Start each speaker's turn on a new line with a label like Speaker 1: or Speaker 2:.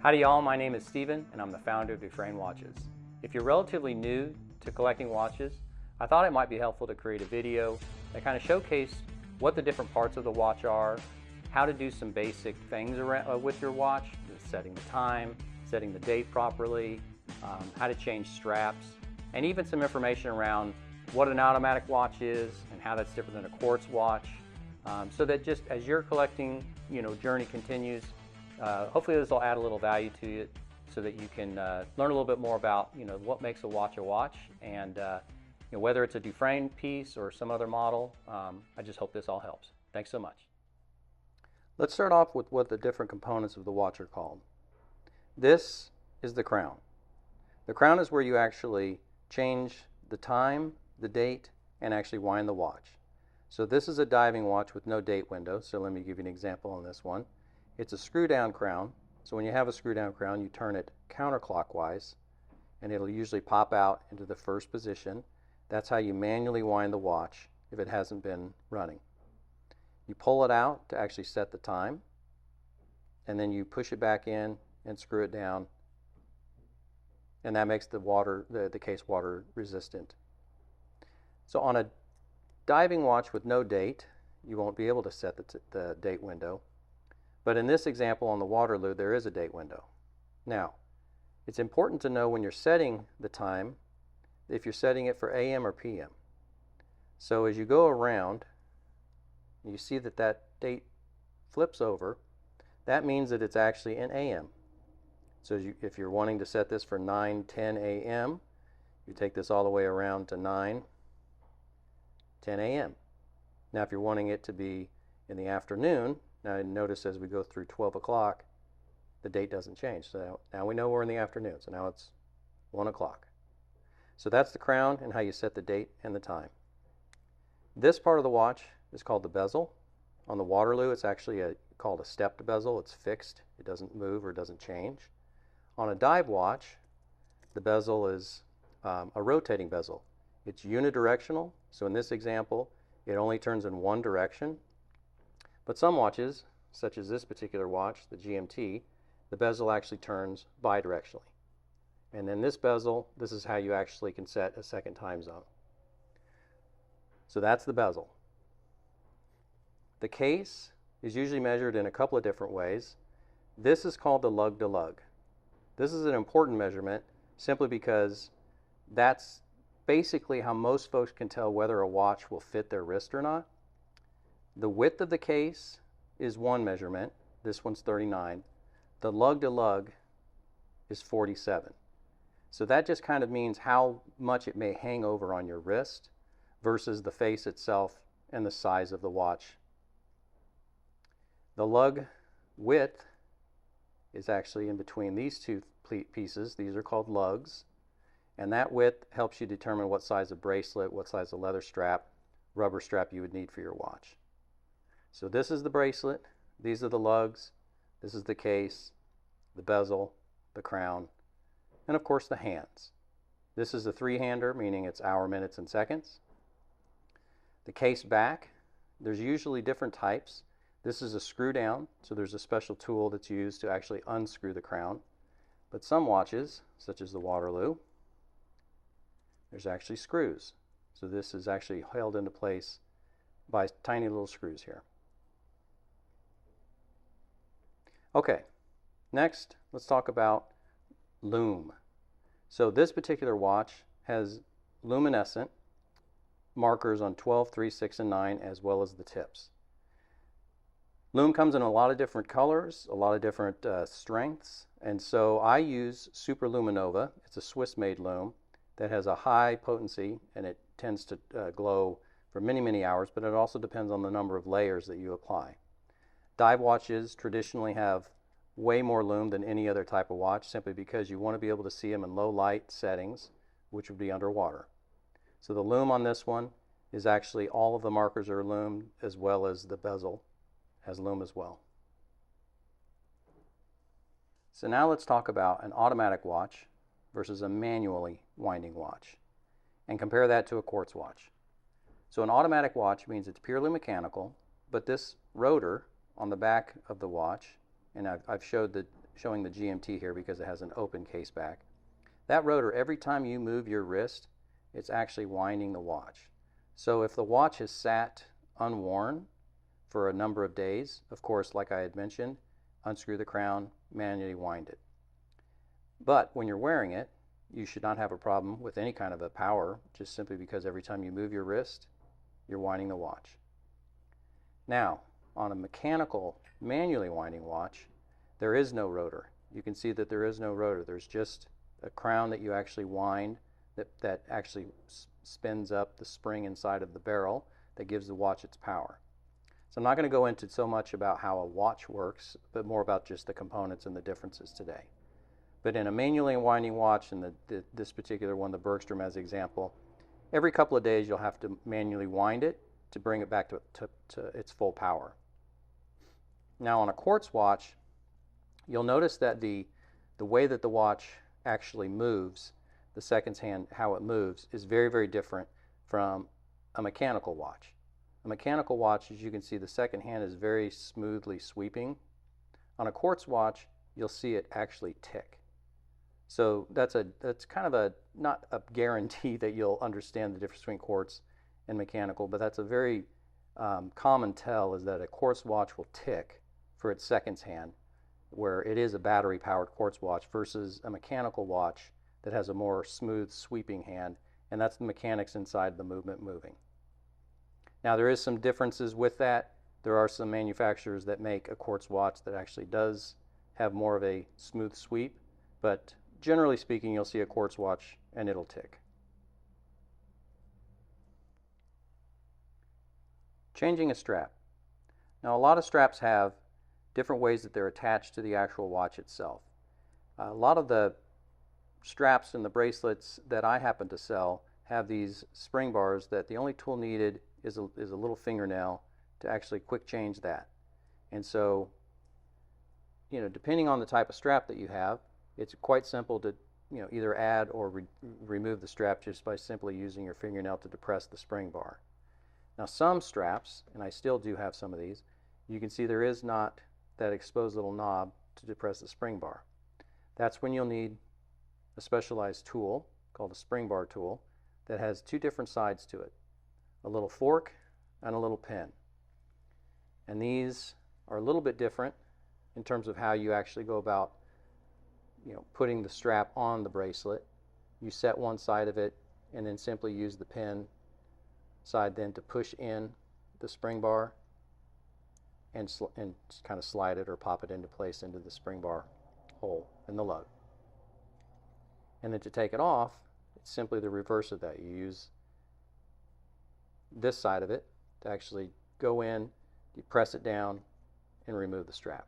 Speaker 1: Howdy y'all, my name is Steven and I'm the founder of DuFrane Watches. If you're relatively new to collecting watches, I thought it might be helpful to create a video that kind of showcased what the different parts of the watch are, how to do some basic things around, with your watch, setting the time, setting the date properly, how to change straps, and even some information around what an automatic watch is and how that's different than a quartz watch, so that just as your collecting journey continues, hopefully this will add a little value to you so that you can learn a little bit more about what makes a watch, and whether it's a DuFrane piece or some other model. I just hope this all helps. Thanks so much. Let's start off with what the different components of the watch are called. This is the crown. The crown is where you actually change the time, the date, and actually wind the watch. So this is a diving watch with no date window, so let me give you an example on this one. It's a screw down crown, so when you have a screw down crown you turn it counterclockwise and it'll usually pop out into the first position. That's how you manually wind the watch if it hasn't been running. You pull it out to actually set the time, and then you push it back in and screw it down, and that makes the case water resistant. So on a diving watch with no date, you won't be able to set the date window, but in this example on the Waterloo there is a date window. Now it's important to know when you're setting the time if you're setting it for AM or PM. So as you go around, you see that date flips over. That means that it's actually in AM. So if you're wanting to set this for 9:10 a.m., you take this all the way around to 9:10 a.m. Now if you're wanting it to be in the afternoon, now notice as we go through 12 o'clock, the date doesn't change. So now we know we're in the afternoon, so now it's 1 o'clock. So that's the crown and how you set the date and the time. This part of the watch is called the bezel. On the Waterloo, it's actually called a stepped bezel. It's fixed. It doesn't move or doesn't change. On a dive watch, the bezel is a rotating bezel. It's unidirectional, so in this example, it only turns in one direction. But some watches, such as this particular watch, the GMT, the bezel actually turns bidirectionally. And then this bezel, this is how you actually can set a second time zone. So that's the bezel. The case is usually measured in a couple of different ways. This is called the lug to lug. This is an important measurement simply because that's basically how most folks can tell whether a watch will fit their wrist or not. The width of the case is one measurement. This one's 39. The lug to lug is 47. So that just kind of means how much it may hang over on your wrist versus the face itself and the size of the watch. The lug width is actually in between these two pieces. These are called lugs. And that width helps you determine what size of bracelet, what size of leather strap, rubber strap you would need for your watch. So this is the bracelet, these are the lugs, this is the case, the bezel, the crown, and of course the hands. This is a three-hander, meaning it's hour, minutes, and seconds. The case back, there's usually different types. This is a screw down, so there's a special tool that's used to actually unscrew the crown. But some watches, such as the Waterloo, there's actually screws. So this is actually held into place by tiny little screws here. Okay, next let's talk about lume. So this particular watch has luminescent markers on 12, 3, 6, and 9, as well as the tips. Lume comes in a lot of different colors, a lot of different strengths, and so I use Super Luminova. It's a Swiss-made lume that has a high potency, and it tends to glow for many, many hours, but it also depends on the number of layers that you apply. Dive watches traditionally have way more lume than any other type of watch, simply because you want to be able to see them in low light settings, which would be underwater. So the lume on this one is actually all of the markers are lume, as well as the bezel has lume as well. So now let's talk about an automatic watch versus a manually winding watch and compare that to a quartz watch. So an automatic watch means it's purely mechanical, but this rotor on the back of the watch, and I've showed the showing the GMT here because it has an open case back. That rotor, every time you move your wrist, it's actually winding the watch. So if the watch has sat unworn for a number of days, of course, like I had mentioned, unscrew the crown, manually wind it. But when you're wearing it, you should not have a problem with any kind of a power, just simply because every time you move your wrist, you're winding the watch. Now, on a mechanical, manually winding watch, there is no rotor. You can see that there is no rotor. There's just a crown that you actually wind that actually spins up the spring inside of the barrel that gives the watch its power. So I'm not going to go into so much about how a watch works, but more about just the components and the differences today. But in a manually winding watch, and this particular one, the Bergstrom as example, every couple of days you'll have to manually wind it to bring it back to its full power. Now on a quartz watch, you'll notice that the way that the watch actually moves, the seconds hand, how it moves, is very, very different from a mechanical watch. A mechanical watch, as you can see, the second hand is very smoothly sweeping. On a quartz watch, you'll see it actually tick. So that's kind of not a guarantee that you'll understand the difference between quartz and mechanical, but that's a very common tell, is that a quartz watch will tick for its seconds hand, where it is a battery powered quartz watch, versus a mechanical watch that has a more smooth sweeping hand, and that's the mechanics inside the movement moving. Now there is some differences with that. There are some manufacturers that make a quartz watch that actually does have more of a smooth sweep, but generally speaking, you'll see a quartz watch and it'll tick. Changing a strap. Now a lot of straps have different ways that they're attached to the actual watch itself. A lot of the straps and the bracelets that I happen to sell have these spring bars that the only tool needed is a little fingernail to actually quick change that. And so, depending on the type of strap that you have, it's quite simple to either add or remove the strap just by simply using your fingernail to depress the spring bar. Now some straps, and I still do have some of these, you can see there is not that exposed little knob to depress the spring bar. That's when you'll need a specialized tool called a spring bar tool that has two different sides to it, a little fork and a little pin. And these are a little bit different in terms of how you actually go about putting the strap on the bracelet. You set one side of it and then simply use the pin side then to push in the spring bar and kind of slide it or pop it into place into the spring bar hole in the lug. And then to take it off, it's simply the reverse of that. You use this side of it to actually go in, you press it down, and remove the strap.